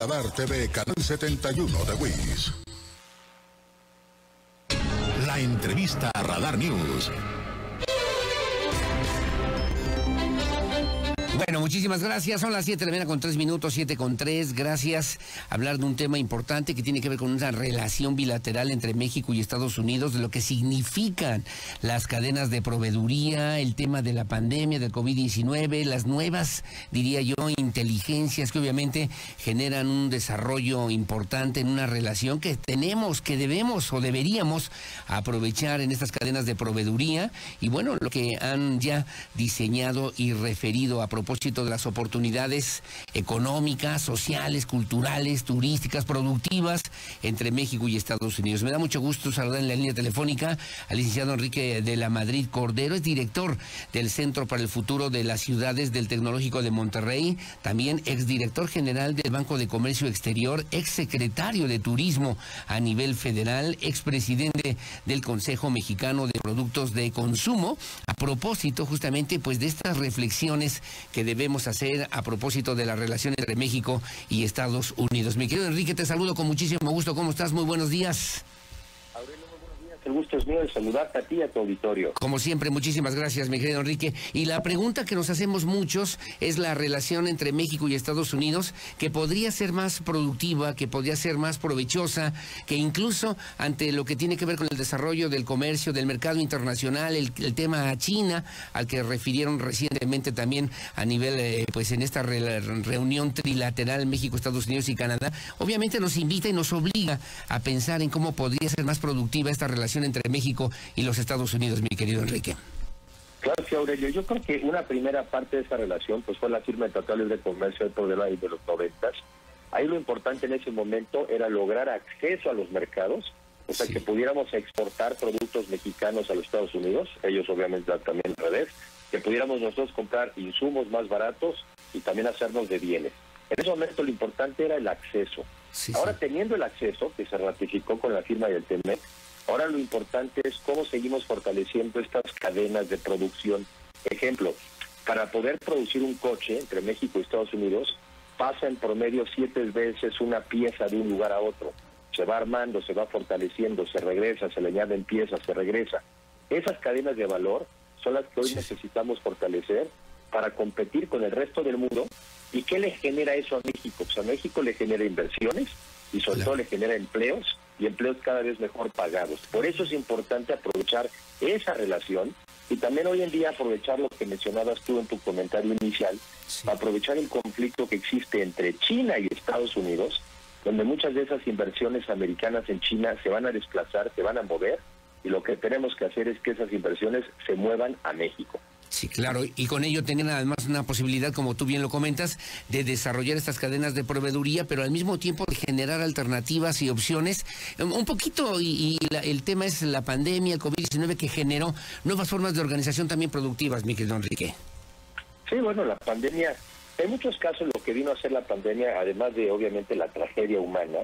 Radar TV, Canal 71 de WIS. La entrevista a Radar News. Bueno, muchísimas gracias. Son las 7 de la mañana con 3 minutos, 7:03. Gracias. Hablar de un tema importante que tiene que ver con una relación bilateral entre México y Estados Unidos, de lo que significan las cadenas de proveeduría, el tema de la pandemia, del COVID-19, las nuevas, diría yo, inteligencias que obviamente generan un desarrollo importante en una relación que tenemos, que debemos o deberíamos aprovechar en estas cadenas de proveeduría. Y bueno, lo que han ya diseñado y referido a propósito de las oportunidades económicas, sociales, culturales, turísticas, productivas entre México y Estados Unidos. Me da mucho gusto saludar en la línea telefónica al licenciado Enrique de la Madrid Cordero, es director del Centro para el Futuro de las Ciudades del Tecnológico de Monterrey, también exdirector general del Banco de Comercio Exterior, exsecretario de Turismo a nivel federal, expresidente del Consejo Mexicano de Productos de Consumo. A propósito justamente pues de estas reflexiones que debemos hacer a propósito de la relación entre México y Estados Unidos. Mi querido Enrique, te saludo con muchísimo gusto. ¿Cómo estás? Muy buenos días. Aurelio, muy buenos días. El gusto es mío de saludarte a ti y a tu auditorio. Como siempre, muchísimas gracias, mi querido Enrique. Y la pregunta que nos hacemos muchos es la relación entre México y Estados Unidos, que podría ser más productiva, que podría ser más provechosa, que incluso ante lo que tiene que ver con el desarrollo del comercio, del mercado internacional, el tema a China, al que refirieron recientemente también a nivel, pues en esta reunión trilateral México, Estados Unidos y Canadá, obviamente nos invita y nos obliga a pensar en cómo podría ser más productiva esta relación entre México y los Estados Unidos, mi querido Enrique. Claro que, Aurelio, yo creo que una primera parte de esa relación pues fue la firma de tratados de comercio de los 90. Ahí lo importante en ese momento era lograr acceso a los mercados, o sea, que pudiéramos exportar productos mexicanos a los Estados Unidos, ellos obviamente también al revés, que pudiéramos nosotros comprar insumos más baratos y también hacernos de bienes. En ese momento lo importante era el acceso. Ahora, teniendo el acceso, que se ratificó con la firma del TEMEC, ahora lo importante es cómo seguimos fortaleciendo estas cadenas de producción. Ejemplo, para poder producir un coche entre México y Estados Unidos, pasa en promedio 7 veces una pieza de un lugar a otro. Se va armando, se va fortaleciendo, se regresa, se le añaden piezas, se regresa. Esas cadenas de valor son las que hoy necesitamos fortalecer para competir con el resto del mundo. ¿Y qué le genera eso a México? Pues a México le genera inversiones y sobre todo le genera empleos, y empleos cada vez mejor pagados. Por eso es importante aprovechar esa relación y también hoy en día aprovechar lo que mencionabas tú en tu comentario inicial, aprovechar el conflicto que existe entre China y Estados Unidos, donde muchas de esas inversiones americanas en China se van a desplazar, se van a mover, y lo que tenemos que hacer es que esas inversiones se muevan a México. Sí, claro, y con ello tener además una posibilidad, como tú bien lo comentas, de desarrollar estas cadenas de proveeduría, pero al mismo tiempo de generar alternativas y opciones. Un poquito, el tema es la pandemia, el COVID-19, que generó nuevas formas de organización también productivas, mi querido Enrique. Sí, bueno, la pandemia, en muchos casos lo que vino a hacer la pandemia, además de obviamente la tragedia humana,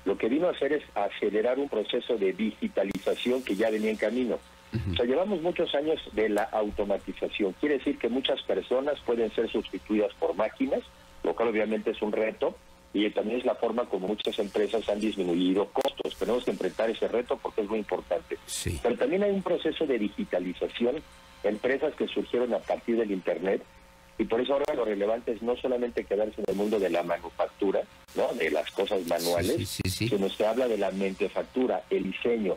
lo que vino a hacer es acelerar un proceso de digitalización que ya venía en camino. O sea, llevamos muchos años de la automatización. Quiere decir que muchas personas pueden ser sustituidas por máquinas, lo cual obviamente es un reto, y también es la forma como muchas empresas han disminuido costos. Tenemos que enfrentar ese reto porque es muy importante. Pero también hay un proceso de digitalización, empresas que surgieron a partir del Internet, y por eso ahora lo relevante es no solamente quedarse en el mundo de la manufactura, ¿no?, de las cosas manuales, sino se habla de la mentefactura, el diseño.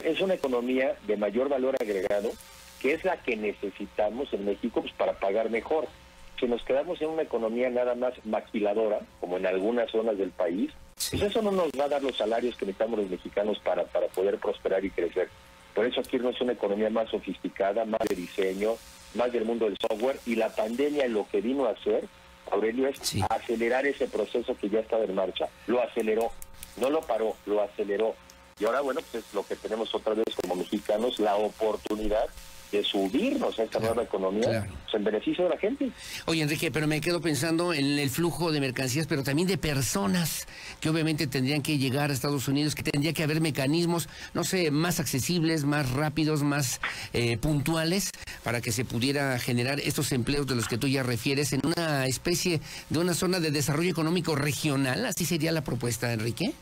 Es una economía de mayor valor agregado, que es la que necesitamos en México pues, para pagar mejor. Si nos quedamos en una economía nada más maquiladora, como en algunas zonas del país, pues eso no nos va a dar los salarios que necesitamos los mexicanos para poder prosperar y crecer. Por eso aquí es una economía más sofisticada, más de diseño, más del mundo del software, y la pandemia lo que vino a hacer, Aurelio, es acelerar ese proceso que ya estaba en marcha. Lo aceleró, no lo paró, lo aceleró. Y ahora, bueno, pues es lo que tenemos otra vez como mexicanos, la oportunidad de subirnos a esta nueva economía, pues, en beneficio de la gente. Oye, Enrique, pero me quedo pensando en el flujo de mercancías, pero también de personas que obviamente tendrían que llegar a Estados Unidos, que tendría que haber mecanismos, no sé, más accesibles, más rápidos, más puntuales, para que se pudiera generar estos empleos de los que tú ya refieres en una especie de una zona de desarrollo económico regional. ¿Así sería la propuesta, Enrique?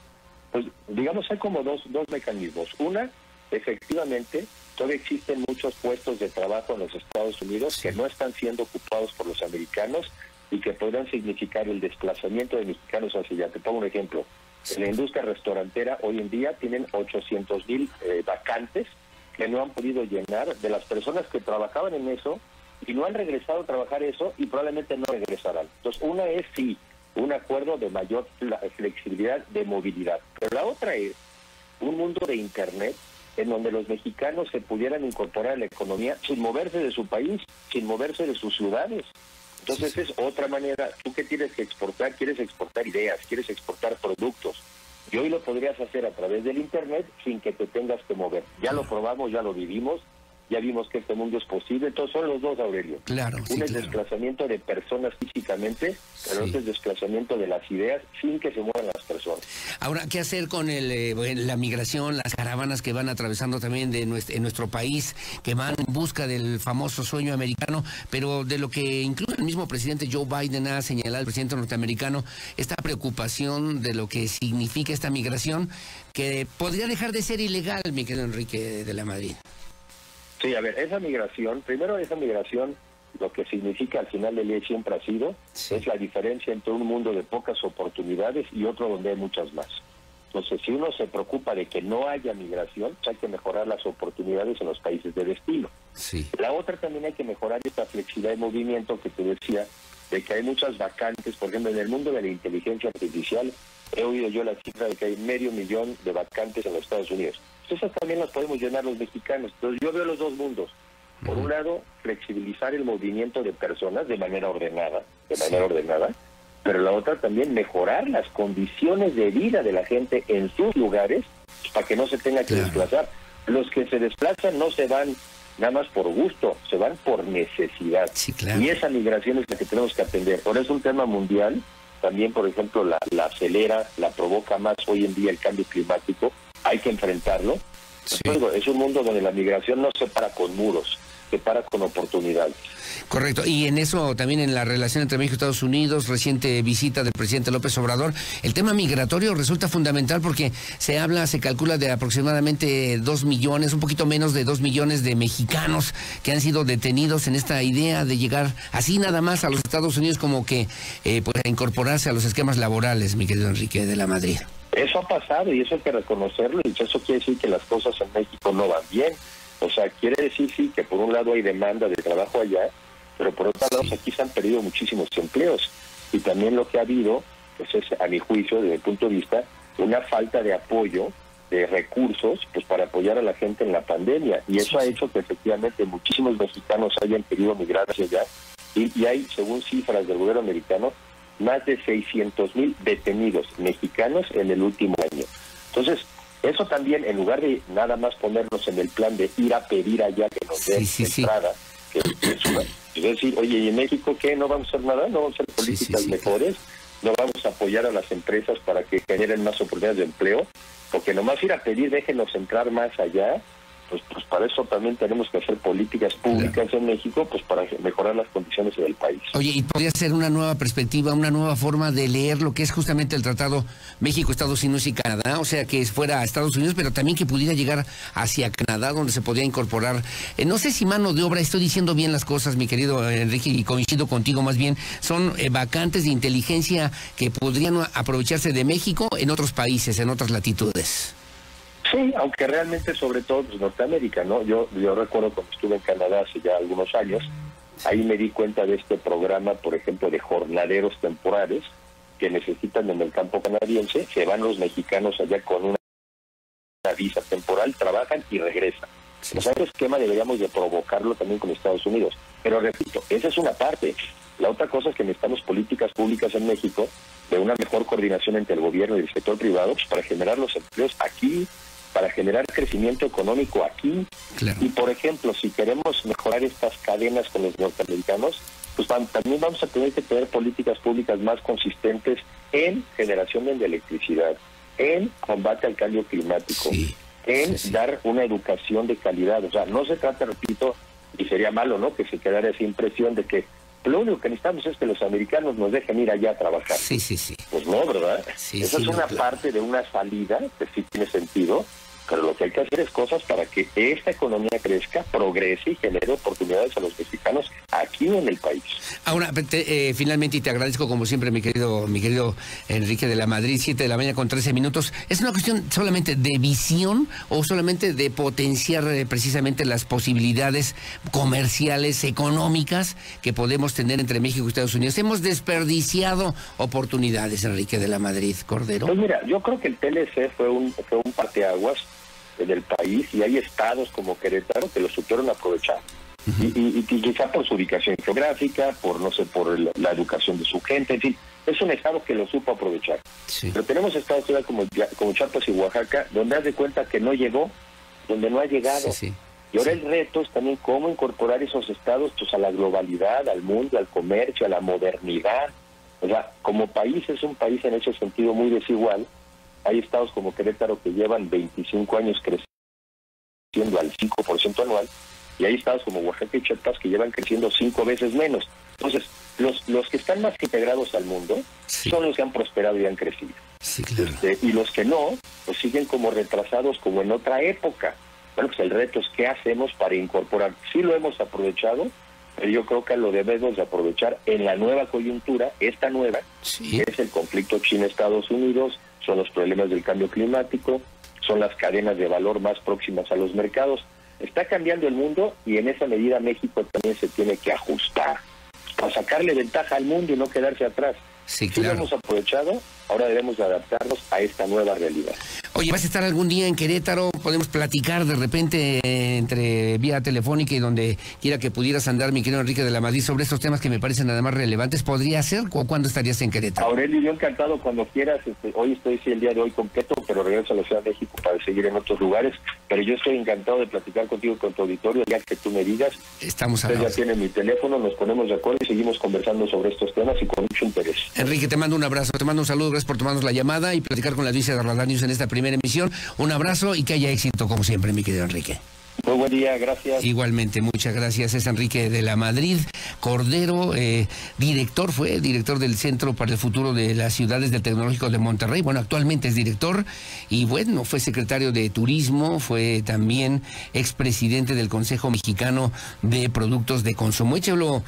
Pues digamos, hay como dos mecanismos. Una, efectivamente, todavía existen muchos puestos de trabajo en los Estados Unidos que no están siendo ocupados por los americanos y que podrían significar el desplazamiento de mexicanos hacia allá. Te pongo un ejemplo. En la industria restaurantera hoy en día tienen 800,000 vacantes que no han podido llenar de las personas que trabajaban en eso y no han regresado a trabajar eso y probablemente no regresarán. Entonces, una es sí, un acuerdo de mayor flexibilidad de movilidad. Pero la otra es un mundo de Internet en donde los mexicanos se pudieran incorporar a la economía sin moverse de su país, sin moverse de sus ciudades. Entonces es otra manera. Tú que tienes que exportar, quieres exportar ideas, quieres exportar productos. Y hoy lo podrías hacer a través del Internet sin que te tengas que mover. Ya lo probamos, ya lo vivimos, ya vimos que este mundo es posible. Entonces son los dos, Aurelio. Claro, Uno es desplazamiento de personas físicamente, pero otro es desplazamiento de las ideas sin que se muevan las personas. Ahora, ¿qué hacer con la migración, las caravanas que van atravesando también en nuestro país, que van en busca del famoso sueño americano, pero de lo que incluso el mismo presidente Joe Biden ha señalado, el presidente norteamericano, esta preocupación de lo que significa esta migración, que podría dejar de ser ilegal, mi querido Enrique de la Madrid? Sí, a ver, esa migración, lo que significa al final del día siempre ha sido, es la diferencia entre un mundo de pocas oportunidades y otro donde hay muchas más. Entonces, si uno se preocupa de que no haya migración, hay que mejorar las oportunidades en los países de destino. Sí. La otra también hay que mejorar esta flexibilidad de movimiento que te decía, de que hay muchas vacantes. Por ejemplo, en el mundo de la inteligencia artificial, he oído yo la cifra de que hay 500,000 de vacantes en los Estados Unidos. Esas también las podemos llenar los mexicanos. Entonces yo veo los dos mundos. Por un lado, flexibilizar el movimiento de personas de manera ordenada, pero la otra también mejorar las condiciones de vida de la gente en sus lugares para que no se tenga que desplazar. Los que se desplazan no se van nada más por gusto, se van por necesidad. Sí, claro. Y esa migración es la que tenemos que atender. Ahora es un tema mundial. También, por ejemplo, la acelera, la provoca más hoy en día el cambio climático. Hay que enfrentarlo. Sí. Es un mundo donde la migración no se para con muros, se para con oportunidades. Correcto, y en eso también en la relación entre México y Estados Unidos, reciente visita del presidente López Obrador, el tema migratorio resulta fundamental porque se calcula de aproximadamente 2 millones, un poquito menos de 2 millones de mexicanos que han sido detenidos en esta idea de llegar así nada más a los Estados Unidos como que pues a incorporarse a los esquemas laborales, mi querido Enrique de la Madrid. Eso ha pasado y eso hay que reconocerlo, y eso quiere decir que las cosas en México no van bien. O sea, quiere decir sí que por un lado hay demanda de trabajo allá, pero por otro lado aquí se han perdido muchísimos empleos. Y también lo que ha habido, pues es, a mi juicio, desde el punto de vista, una falta de apoyo, de recursos, pues para apoyar a la gente en la pandemia. Y eso ha hecho que efectivamente muchísimos mexicanos hayan querido migrar hacia allá. Y hay, según cifras del gobierno americano, más de 600,000 detenidos mexicanos en el último año. Entonces, eso también, en lugar de nada más ponernos en el plan de ir a pedir allá que nos den entrada, que es decir, oye, ¿y en México qué? ¿No vamos a hacer nada? ¿No vamos a hacer políticas mejores? ¿No vamos a apoyar a las empresas para que generen más oportunidades de empleo? Porque nomás ir a pedir, déjenos entrar más allá. Pues para eso también tenemos que hacer políticas públicas en México, pues para mejorar las condiciones del país. Oye, y podría ser una nueva perspectiva, una nueva forma de leer lo que es justamente el Tratado México, Estados Unidos y Canadá, o sea, que fuera a Estados Unidos, pero también que pudiera llegar hacia Canadá, donde se podría incorporar, no sé si mano de obra, estoy diciendo bien las cosas, mi querido Enrique, y coincido contigo más bien, son vacantes de inteligencia que podrían aprovecharse de México en otros países, en otras latitudes. Sí, aunque realmente sobre todo pues, Norteamérica, ¿no? Yo recuerdo cuando estuve en Canadá hace ya algunos años, ahí me di cuenta de este programa, por ejemplo, de jornaleros temporales que necesitan en el campo canadiense, se van los mexicanos allá con una visa temporal, trabajan y regresan. Sí. O sea, ese esquema deberíamos de provocarlo también con Estados Unidos. Pero repito, esa es una parte. La otra cosa es que necesitamos políticas públicas en México de una mejor coordinación entre el gobierno y el sector privado pues, para generar los empleos aquí para generar crecimiento económico aquí. Claro. Y, por ejemplo, si queremos mejorar estas cadenas con los norteamericanos, pues también vamos a tener que tener políticas públicas más consistentes en generación de electricidad, en combate al cambio climático, Sí. en Sí. dar una educación de calidad. O sea, no se trata, repito, y sería malo, ¿no?, que se quedara esa impresión de que lo único que necesitamos es que los americanos nos dejen ir allá a trabajar. Sí, sí, sí. Pues no, ¿verdad? Sí, Esa sí, es no, una claro. parte de una salida que sí tiene sentido, pero lo que hay que hacer es cosas para que esta economía crezca, progrese y genere oportunidades a los mexicanos aquí en el país. Ahora, finalmente, y te agradezco como siempre, mi querido Enrique de la Madrid, 7 de la mañana con 13 minutos. ¿Es una cuestión solamente de visión o solamente de potenciar precisamente las posibilidades comerciales, económicas que podemos tener entre México y Estados Unidos? ¿Hemos desperdiciado oportunidades, Enrique de la Madrid, Cordero? Pues mira, yo creo que el TLC fue un parteaguas del país, y hay estados como Querétaro que lo supieron aprovechar. Y quizá por su ubicación geográfica, por la educación de su gente, en fin, es un estado que lo supo aprovechar. Sí. Pero tenemos estados como Chiapas y Oaxaca, donde haz de cuenta que no llegó, donde no ha llegado. Sí, sí. Y ahora el reto es también cómo incorporar esos estados pues a la globalidad, al mundo, al comercio, a la modernidad. O sea, como país es un país en ese sentido muy desigual. Hay estados como Querétaro que llevan 25 años creciendo al 5% anual, y hay estados como Oaxaca y Chiapas que llevan creciendo 5 veces menos. Entonces, los que están más integrados al mundo Sí. son los que han prosperado y han crecido. Sí, claro. Y los que no, pues siguen como retrasados como en otra época. Bueno, pues el reto es qué hacemos para incorporar. Sí lo hemos aprovechado, pero yo creo que lo debemos de aprovechar en la nueva coyuntura, esta nueva, Sí. que es el conflicto China-Estados Unidos, son los problemas del cambio climático, son las cadenas de valor más próximas a los mercados. Está cambiando el mundo, y en esa medida México también se tiene que ajustar para sacarle ventaja al mundo y no quedarse atrás. Sí, Si lo claro. hemos aprovechado, ahora debemos de adaptarnos a esta nueva realidad. Oye, ¿vas a estar algún día en Querétaro? Podemos platicar de repente entre vía telefónica y donde quiera que pudieras andar, mi querido Enrique de la Madrid, sobre estos temas que me parecen además relevantes. ¿Podría ser? ¿O cuándo estarías en Querétaro? Aurelio, yo encantado cuando quieras. Hoy estoy el día de hoy completo, pero regreso a la Ciudad de México para seguir en otros lugares. Pero yo estoy encantado de platicar contigo y con tu auditorio, ya que tú me digas. Estamos a Usted la ya orden. tiene mi teléfono, nos ponemos de acuerdo y seguimos conversando sobre estos temas y con mucho interés. Enrique, te mando un abrazo, te mando un saludo, gracias por tomarnos la llamada y platicar con la audiencia de Radar News en esta primera emisión. Un abrazo y que haya éxito como siempre, mi querido Enrique. Muy buen día, gracias. Igualmente, muchas gracias. Es Enrique de la Madrid Cordero, fue director del Centro para el Futuro de las Ciudades del Tecnológico de Monterrey. Bueno, actualmente es director y bueno, fue secretario de Turismo, fue también expresidente del Consejo Mexicano de Productos de Consumo. Échelo,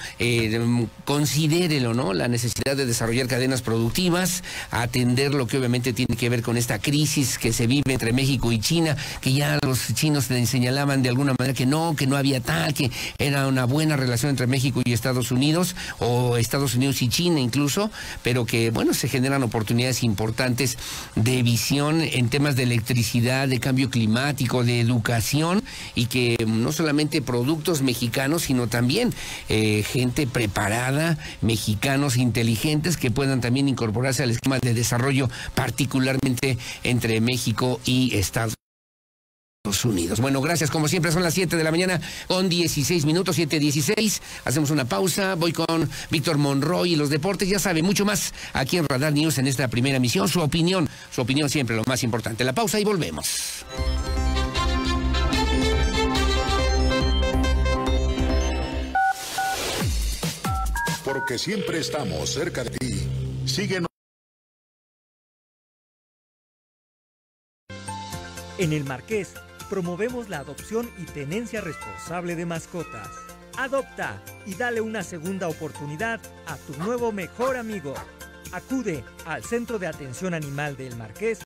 considérelo, ¿no? La necesidad de desarrollar cadenas productivas, atender lo que obviamente tiene que ver con esta crisis que se vive entre México y China, que ya los chinos señalaban de alguna manera que no había tal, que era una buena relación entre México y Estados Unidos, o Estados Unidos y China incluso, pero que, bueno, se generan oportunidades importantes de visión en temas de electricidad, de cambio climático, de educación, y que no solamente productos mexicanos, sino también gente preparada, mexicanos inteligentes que puedan también incorporarse al esquema de desarrollo, particularmente entre México y Estados Unidos. Bueno, gracias. Como siempre, son las 7 de la mañana con 16 minutos, 7:16. Hacemos una pausa. Voy con Víctor Monroy y los deportes. Ya sabe, mucho más aquí en Radar News en esta primera emisión. Su opinión siempre lo más importante. La pausa y volvemos. Porque siempre estamos cerca de ti. Síguenos. En el Marqués promovemos la adopción y tenencia responsable de mascotas. Adopta y dale una segunda oportunidad a tu nuevo mejor amigo. Acude al Centro de Atención Animal del Marqués